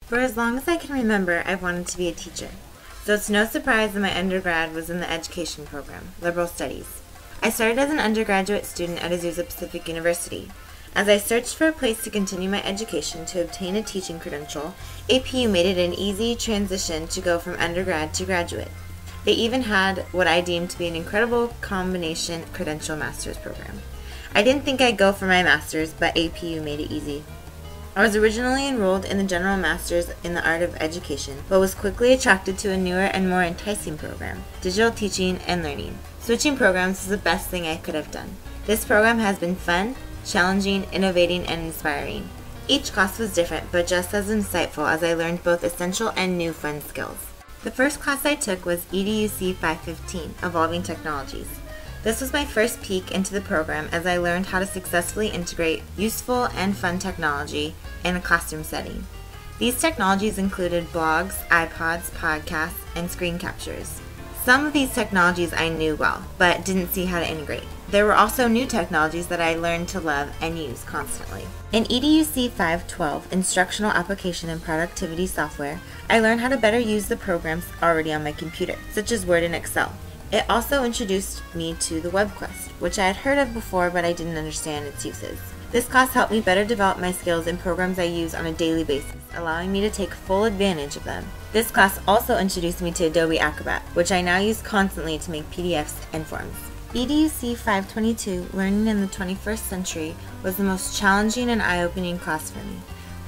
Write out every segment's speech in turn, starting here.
For as long as I can remember, I've wanted to be a teacher. So it's no surprise that my undergrad was in the education program, liberal studies. I started as an undergraduate student at Azusa Pacific University. As I searched for a place to continue my education to obtain a teaching credential, APU made it an easy transition to go from undergrad to graduate. They even had what I deemed to be an incredible combination credential master's program. I didn't think I'd go for my master's, but APU made it easy. I was originally enrolled in the General Master's in the Art of Education, but was quickly attracted to a newer and more enticing program, Digital Teaching and Learning. Switching programs was the best thing I could have done. This program has been fun, challenging, innovating, and inspiring. Each class was different, but just as insightful as I learned both essential and new fun skills. The first class I took was EDUC 515, Evolving Technologies. This was my first peek into the program as I learned how to successfully integrate useful and fun technology in a classroom setting. These technologies included blogs, iPods, podcasts, and screen captures. Some of these technologies I knew well, but didn't see how to integrate. There were also new technologies that I learned to love and use constantly. In EDUC 512, Instructional Application and Productivity Software, I learned how to better use the programs already on my computer, such as Word and Excel. It also introduced me to the web quest, which I had heard of before but I didn't understand its uses. This class helped me better develop my skills in programs I use on a daily basis, allowing me to take full advantage of them. This class also introduced me to Adobe Acrobat, which I now use constantly to make PDFs and forms. EDUC 522, Learning in the 21st Century, was the most challenging and eye-opening class for me.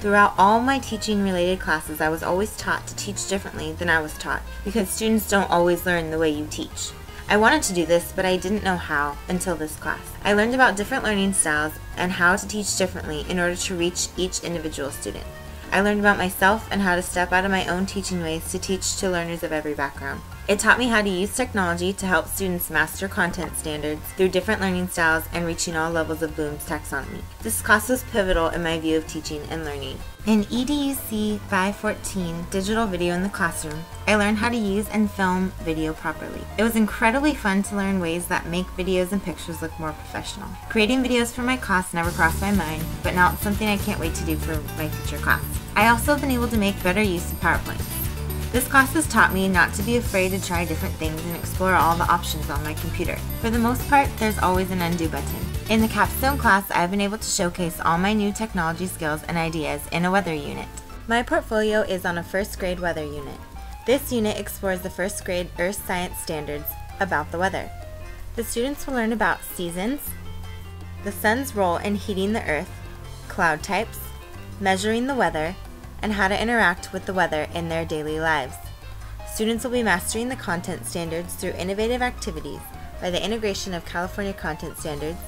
Throughout all my teaching-related classes, I was always taught to teach differently than I was taught, because students don't always learn the way you teach. I wanted to do this, but I didn't know how until this class. I learned about different learning styles and how to teach differently in order to reach each individual student. I learned about myself and how to step out of my own teaching ways to teach to learners of every background. It taught me how to use technology to help students master content standards through different learning styles and reaching all levels of Bloom's taxonomy. This class was pivotal in my view of teaching and learning. In EDUC 514, Digital Video in the Classroom, I learned how to use and film video properly. It was incredibly fun to learn ways that make videos and pictures look more professional. Creating videos for my class never crossed my mind, but now it's something I can't wait to do for my future class. I also have been able to make better use of PowerPoint. This class has taught me not to be afraid to try different things and explore all the options on my computer. For the most part, there's always an undo button. In the Capstone class, I've been able to showcase all my new technology skills and ideas in a weather unit. My portfolio is on a first grade weather unit. This unit explores the first grade earth science standards about the weather. The students will learn about seasons, the sun's role in heating the earth, cloud types, measuring the weather, and how to interact with the weather in their daily lives. Students will be mastering the content standards through innovative activities by the integration of California content standards,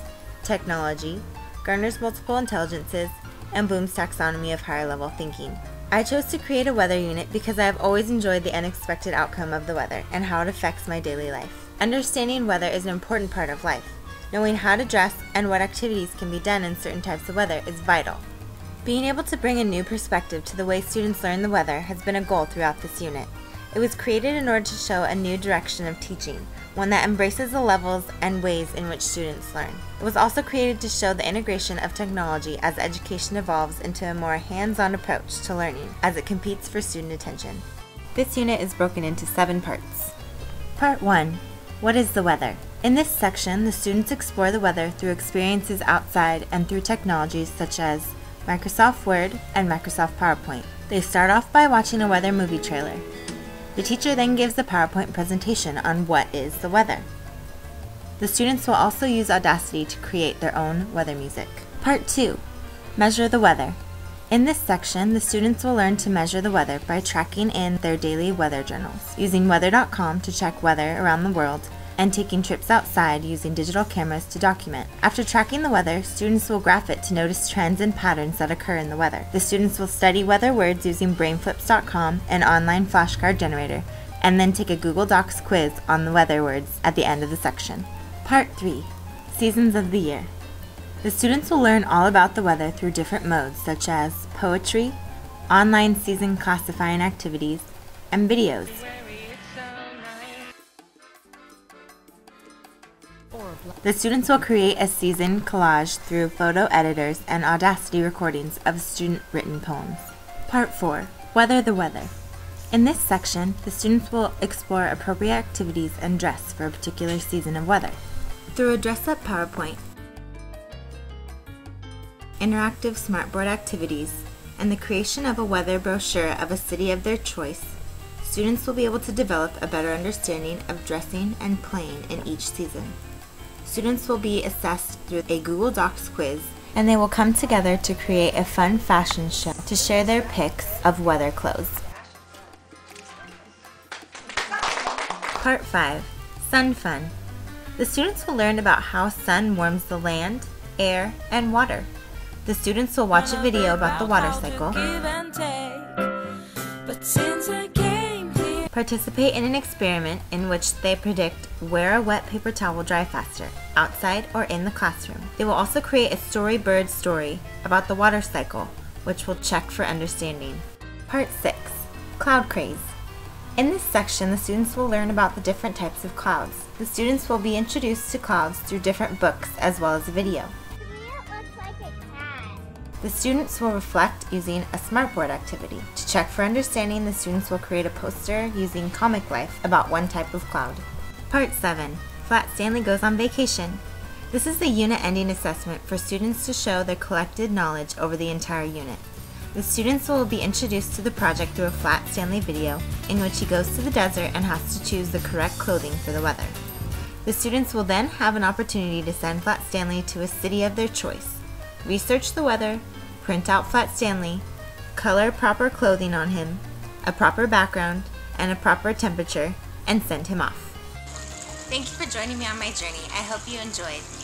technology, Garner's multiple intelligences, and Bloom's taxonomy of higher level thinking. I chose to create a weather unit because I have always enjoyed the unexpected outcome of the weather and how it affects my daily life. Understanding weather is an important part of life. Knowing how to dress and what activities can be done in certain types of weather is vital. Being able to bring a new perspective to the way students learn the weather has been a goal throughout this unit. It was created in order to show a new direction of teaching, one that embraces the levels and ways in which students learn. It was also created to show the integration of technology as education evolves into a more hands-on approach to learning as it competes for student attention. This unit is broken into 7 parts. Part 1. What is the weather? In this section, the students explore the weather through experiences outside and through technologies such as Microsoft Word and Microsoft PowerPoint. They start off by watching a weather movie trailer. The teacher then gives a PowerPoint presentation on what is the weather. The students will also use Audacity to create their own weather music. Part 2. Measure the weather. In this section, the students will learn to measure the weather by tracking in their daily weather journals, using weather.com to check weather around the world, and taking trips outside using digital cameras to document. After tracking the weather, students will graph it to notice trends and patterns that occur in the weather. The students will study weather words using brainflips.com, an online flashcard generator, and then take a Google Docs quiz on the weather words at the end of the section. Part 3. Seasons of the year. The students will learn all about the weather through different modes such as poetry, online season classifying activities, and videos. The students will create a season collage through photo editors and Audacity recordings of student-written poems. Part 4. Weather the weather. In this section, the students will explore appropriate activities and dress for a particular season of weather. Through a dress-up PowerPoint, interactive smartboard activities, and the creation of a weather brochure of a city of their choice, students will be able to develop a better understanding of dressing and playing in each season. Students will be assessed through a Google Docs quiz, and they will come together to create a fun fashion show to share their pics of weather clothes. Part 5. Sun Fun. The students will learn about how sun warms the land, air, and water. The students will watch a video about the water cycle, participate in an experiment in which they predict where a wet paper towel will dry faster, outside or in the classroom. They will also create a storybird story about the water cycle, which will check for understanding. Part 6. Cloud Craze. In this section, the students will learn about the different types of clouds. The students will be introduced to clouds through different books as well as a video. The students will reflect using a smartboard activity. To check for understanding, the students will create a poster using Comic Life about one type of cloud. Part 7. Flat Stanley Goes on Vacation. This is the unit ending assessment for students to show their collected knowledge over the entire unit. The students will be introduced to the project through a Flat Stanley video in which he goes to the desert and has to choose the correct clothing for the weather. The students will then have an opportunity to send Flat Stanley to a city of their choice, research the weather, print out Flat Stanley, color proper clothing on him, a proper background, and a proper temperature, and send him off. Thank you for joining me on my journey. I hope you enjoyed.